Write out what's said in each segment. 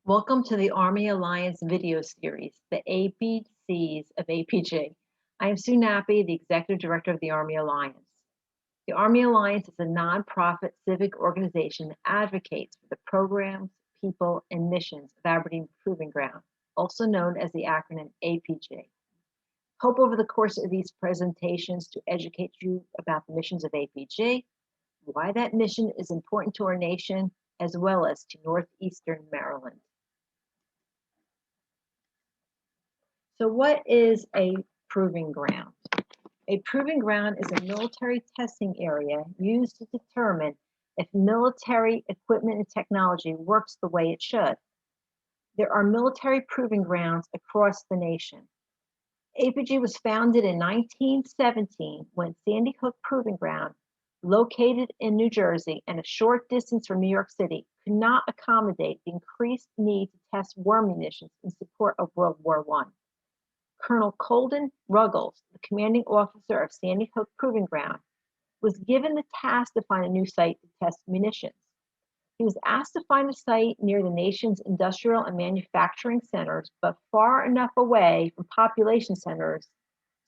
Welcome to the Army Alliance video series, the APCs of APG. I am Sue Nappi, the Executive Director of the Army Alliance. The Army Alliance is a nonprofit civic organization that advocates for the programs, people, and missions of Aberdeen Proving Ground, also known as the acronym APG. Hope over the course of these presentations to educate you about the missions of APG, why that mission is important to our nation, as well as to Northeastern Maryland. So what is a proving ground? A proving ground is a military testing area used to determine if military equipment and technology works the way it should. There are military proving grounds across the nation. APG was founded in 1917 when Sandy Hook Proving Ground, located in New Jersey and a short distance from New York City, could not accommodate the increased need to test war munitions in support of World War I. Colonel Colden Ruggles, the commanding officer of Sandy Hook Proving Ground, was given the task to find a new site to test munitions. He was asked to find a site near the nation's industrial and manufacturing centers, but far enough away from population centers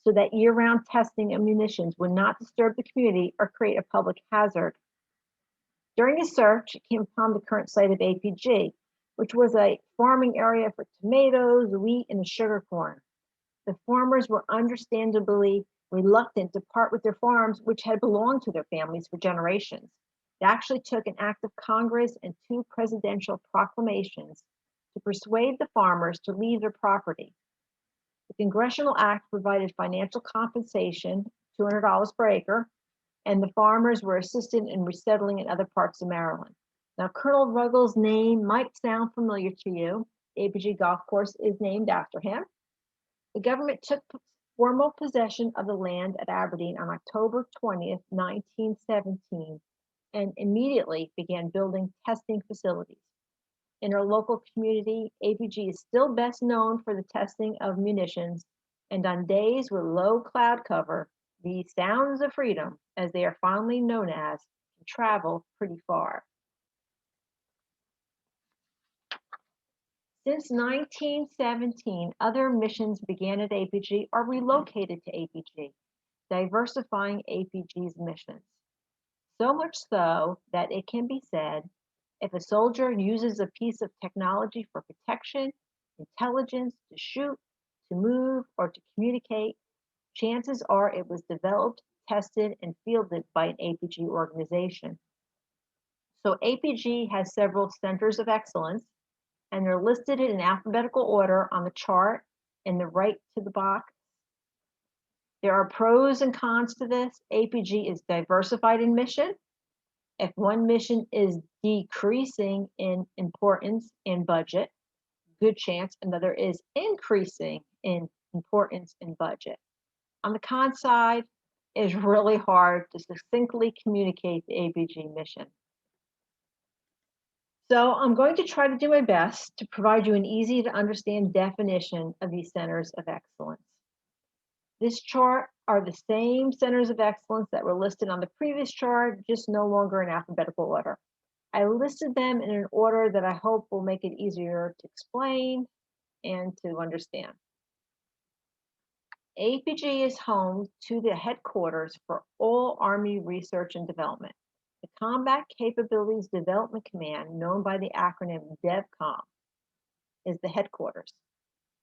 so that year-round testing of munitions would not disturb the community or create a public hazard. During his search, he came upon the current site of APG, which was a farming area for tomatoes, wheat, and sugar corn. The farmers were understandably reluctant to part with their farms, which had belonged to their families for generations. It actually took an act of Congress and 2 presidential proclamations to persuade the farmers to leave their property. The Congressional Act provided financial compensation, $200 per acre, and the farmers were assisted in resettling in other parts of Maryland. Now, Colonel Ruggles' name might sound familiar to you. APG Golf Course is named after him. The government took formal possession of the land at Aberdeen on October 20th, 1917, and immediately began building testing facilities. In our local community, APG is still best known for the testing of munitions, and on days with low cloud cover, the sounds of freedom, as they are fondly known as, can travel pretty far. Since 1917, other missions began at APG or relocated to APG, diversifying APG's missions. So much so that it can be said, if a soldier uses a piece of technology for protection, intelligence, to shoot, to move, or to communicate, chances are it was developed, tested, and fielded by an APG organization. So APG has several centers of excellence, and they're listed in alphabetical order on the chart in the right to the box. There are pros and cons to this. APG is diversified in mission. If one mission is decreasing in importance and budget, good chance another is increasing in importance and budget. On the con side, it's really hard to succinctly communicate the APG mission. So I'm going to try to do my best to provide you an easy to understand definition of these centers of excellence. This chart are the same centers of excellence that were listed on the previous chart, just no longer in alphabetical order. I listed them in an order that I hope will make it easier to explain and to understand. APG is home to the headquarters for all Army Research and Development. The Combat Capabilities Development Command, known by the acronym DEVCOM, is the headquarters.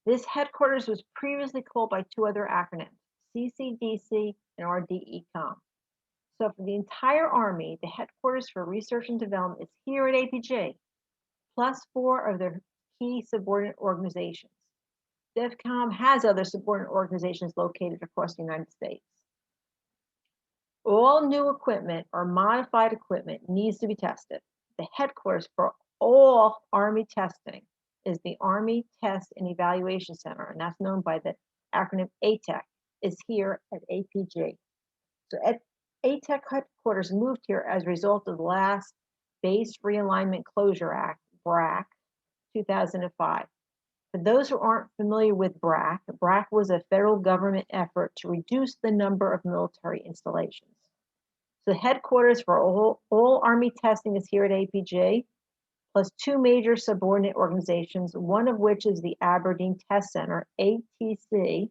This headquarters was previously called by 2 other acronyms, CCDC and RDECOM. So for the entire Army, the headquarters for research and development is here at APG, plus 4 of their key subordinate organizations. DEVCOM has other subordinate organizations located across the United States. All new equipment or modified equipment needs to be tested. The headquarters for all Army testing is the Army Test and Evaluation Center, and that's known by the acronym ATEC, is here at APG. So at ATEC headquarters moved here as a result of the last Base Realignment Closure Act, BRAC, 2005. For those who aren't familiar with BRAC, BRAC was a federal government effort to reduce the number of military installations. So the headquarters for all Army testing is here at APG, plus two major subordinate organizations, one of which is the Aberdeen Test Center, ATC,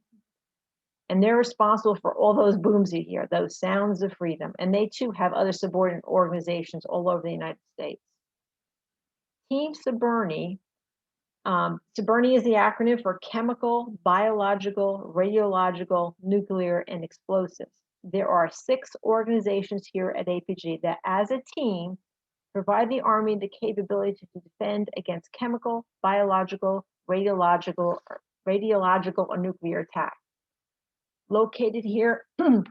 and they're responsible for all those booms you hear, those sounds of freedom. And they too have other subordinate organizations all over the United States. Team Suburney, Suburney is the acronym for chemical, biological, radiological, nuclear, and explosives. There are 6 organizations here at APG that, as a team, provide the Army the capability to defend against chemical, biological, radiological, or nuclear attack. Located here at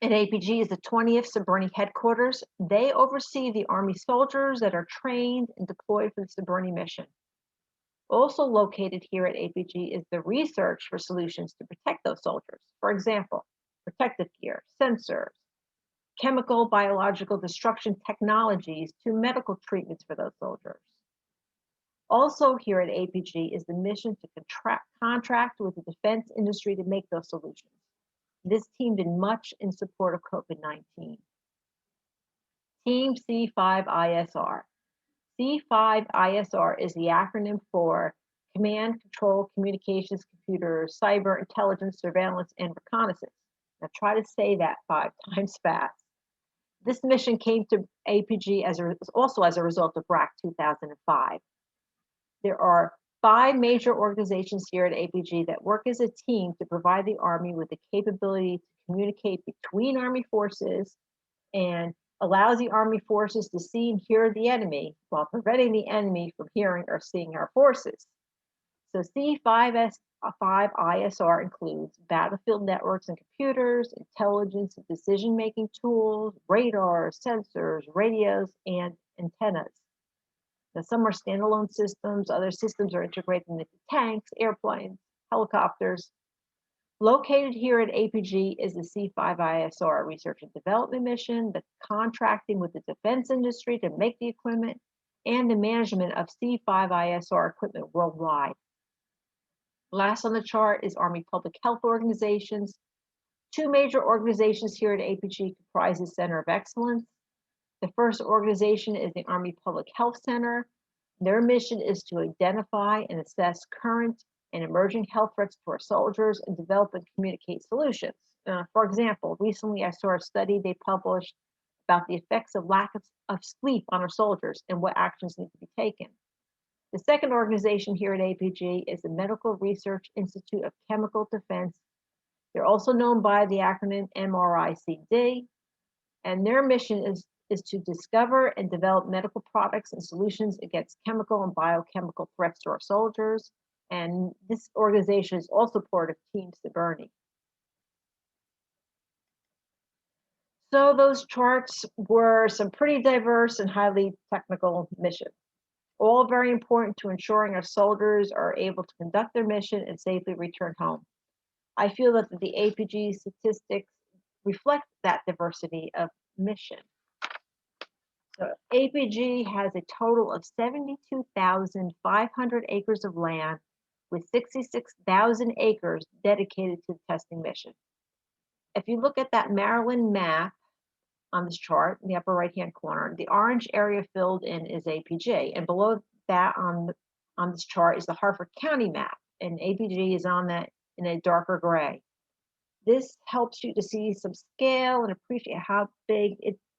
APG is the 20th Suburney headquarters. They oversee the Army soldiers that are trained and deployed for the Suburney mission. Also located here at APG is the research for solutions to protect those soldiers. For example, protective gear, sensors, chemical, biological destruction technologies to medical treatments for those soldiers. Also here at APG is the mission to contract with the defense industry to make those solutions. This team did much in support of COVID-19. Team C5ISR. C5ISR is the acronym for Command, Control, Communications, Computers, Cyber, Intelligence, Surveillance, and Reconnaissance. Now try to say that 5 times fast. This mission came to APG also as a result of BRAC 2005. There are 5 major organizations here at APG that work as a team to provide the Army with the capability to communicate between Army forces and allows the Army forces to see and hear the enemy while preventing the enemy from hearing or seeing our forces. So C5ISR includes battlefield networks and computers, intelligence and decision-making tools, radars, sensors, radios, and antennas. Now, some are standalone systems, other systems are integrated into tanks, airplanes, helicopters. Located here at APG is the C5ISR Research and Development Mission, the contracting with the defense industry to make the equipment, and the management of C5ISR equipment worldwide. Last on the chart is Army Public Health Organizations. 2 major organizations here at APG comprise the Center of Excellence. The first organization is the Army Public Health Center. Their mission is to identify and assess current and emerging health threats to our soldiers and develop and communicate solutions. For example, recently I saw a study they published about the effects of lack of sleep on our soldiers and what actions need to be taken. The second organization here at APG is the Medical Research Institute of Chemical Defense. They're also known by the acronym MRICD, and their mission is to discover and develop medical products and solutions against chemical and biochemical threats to our soldiers. And this organization is also part of Team Suburney. So those charts were some pretty diverse and highly technical missions, all very important to ensuring our soldiers are able to conduct their mission and safely return home. I feel that the APG statistics reflect that diversity of mission. So APG has a total of 72,500 acres of land with 66,000 acres dedicated to the testing mission. If you look at that Maryland map on this chart in the upper right-hand corner, the orange area filled in is APG, and below that on this chart is the Harford County map, and APG is on that in a darker gray. This helps you to see some scale and appreciate how big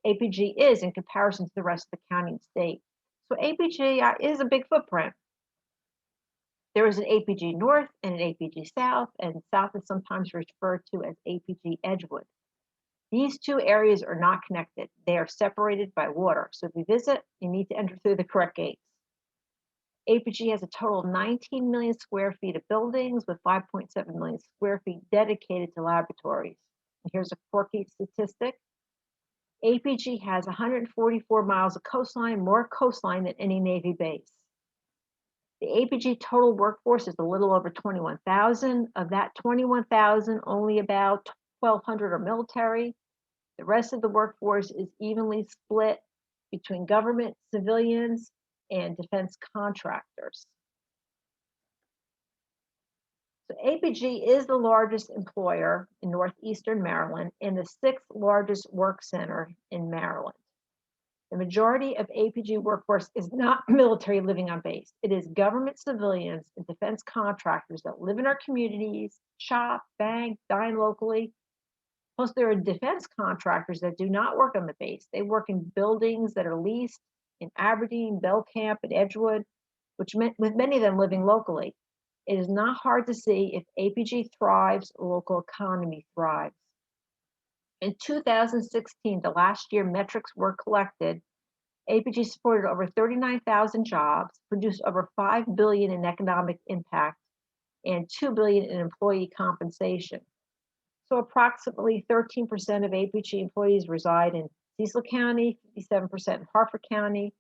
APG is in comparison to the rest of the county and state. So APG is a big footprint. There is an APG North and an APG South, and South is sometimes referred to as APG Edgewood. These 2 areas are not connected. They are separated by water. So if you visit, you need to enter through the correct gates. APG has a total of 19 million square feet of buildings with 5.7 million square feet dedicated to laboratories. And here's a quirky statistic. APG has 144 miles of coastline, more coastline than any Navy base. The APG total workforce is a little over 21,000. Of that 21,000, only about 1,200 are military. The rest of the workforce is evenly split between government, civilians, and defense contractors. So APG is the largest employer in northeastern Maryland and the 6th largest work center in Maryland. The majority of APG workforce is not military living on base. It is government civilians and defense contractors that live in our communities, shop, bank, dine locally. Plus, there are defense contractors that do not work on the base. They work in buildings that are leased in Aberdeen, Belcamp, and Edgewood, with many of them living locally. It is not hard to see if APG thrives, the local economy thrives. In 2016, the last year metrics were collected, APG supported over 39,000 jobs, produced over $5 billion in economic impact, and $2 billion in employee compensation. So approximately 13% of APG employees reside in Cecil County, 57% in Harford County,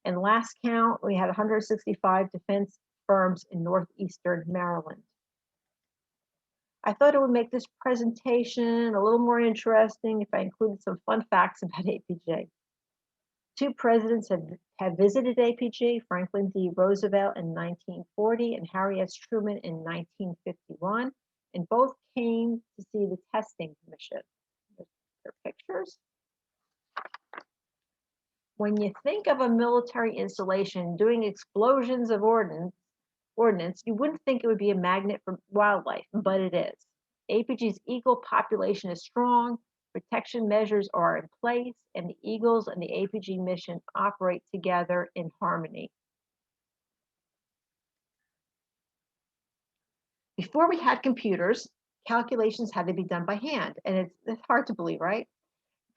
and last count, we had 165 defense firms in northeastern Maryland. I thought it would make this presentation a little more interesting if I included some fun facts about APG. 2 presidents have visited APG, Franklin D. Roosevelt in 1940 and Harry S. Truman in 1951, and both came to see the testing mission. Their pictures. When you think of a military installation doing explosions of ordnance, you wouldn't think it would be a magnet for wildlife, but it is. APG's eagle population is strong, protection measures are in place, and the Eagles and the APG mission operate together in harmony. Before we had computers, calculations had to be done by hand, and it's hard to believe, right?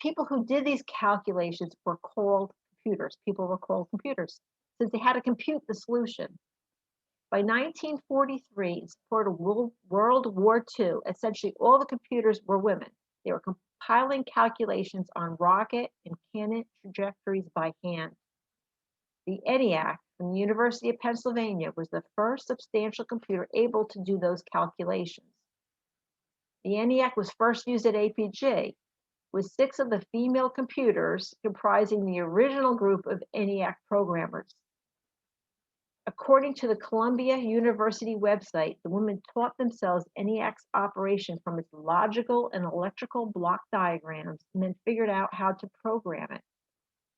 People who did these calculations were called computers. People were called computers since they had to compute the solution. By 1943, in support of World War II, essentially all the computers were women. They were compiling calculations on rocket and cannon trajectories by hand. The Eniac from the University of Pennsylvania was the first substantial computer able to do those calculations. The Eniac was first used at APG, with 6 of the female computers comprising the original group of Eniac programmers. According to the Columbia University website, the women taught themselves Eniac's operation from its logical and electrical block diagrams and then figured out how to program it.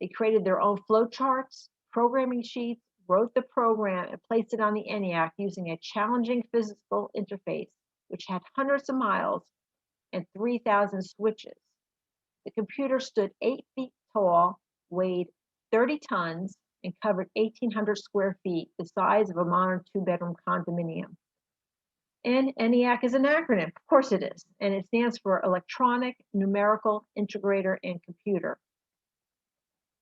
They created their own flowcharts, programming sheets, wrote the program, and placed it on the Eniac using a challenging physical interface, which had hundreds of miles and 3,000 switches. The computer stood 8 feet tall, weighed 30 tons, and covered 1,800 square feet, the size of a modern 2-bedroom condominium. And ENIAC is an acronym, of course it is, and it stands for Electronic Numerical Integrator and Computer.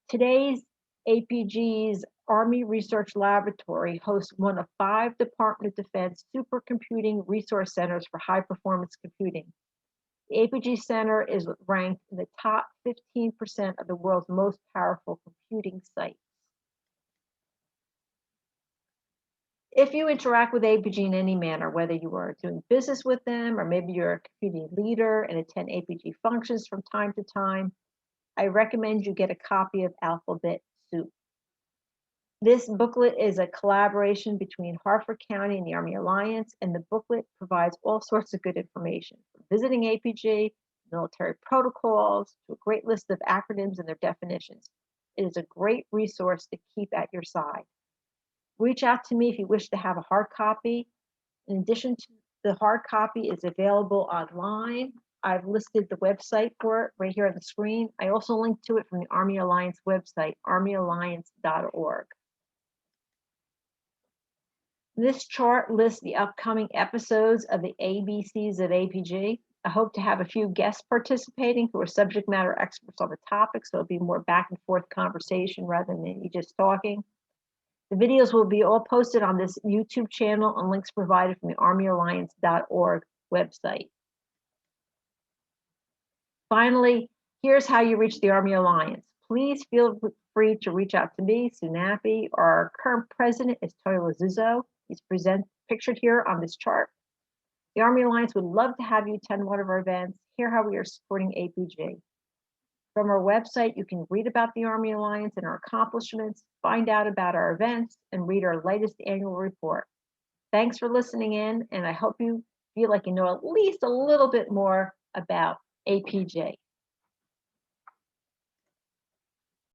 Today's APG's Army Research Laboratory hosts one of 5 Department of Defense supercomputing resource centers for high-performance computing. The APG Center is ranked in the top 15% of the world's most powerful computing sites. If you interact with APG in any manner, whether you are doing business with them or maybe you're a computing leader and attend APG functions from time to time, I recommend you get a copy of Alphabet Soup. This booklet is a collaboration between Harford County and the Army Alliance, and the booklet provides all sorts of good information, from visiting APG, military protocols, to a great list of acronyms and their definitions. It is a great resource to keep at your side. Reach out to me if you wish to have a hard copy. In addition to the hard copy is available online. I've listed the website for it right here on the screen. I also linked to it from the Army Alliance website, armyalliance.org. This chart lists the upcoming episodes of the ABCs of APG. I hope to have a few guests participating who are subject matter experts on the topic, so it'll be more back and forth conversation rather than me just talking. The videos will be all posted on this YouTube channel and links provided from the armyalliance.org website. Finally, here's how you reach the Army Alliance. Please feel free to reach out to me, Sue Nappy. Our current president is Toyo Lazuzo. He's pictured here on this chart. The Army Alliance would love to have you attend one of our events, hear how we are supporting APG. From our website, you can read about the Army Alliance and our accomplishments, find out about our events, and read our latest annual report. Thanks for listening in, and I hope you feel like you know at least a little bit more about APG.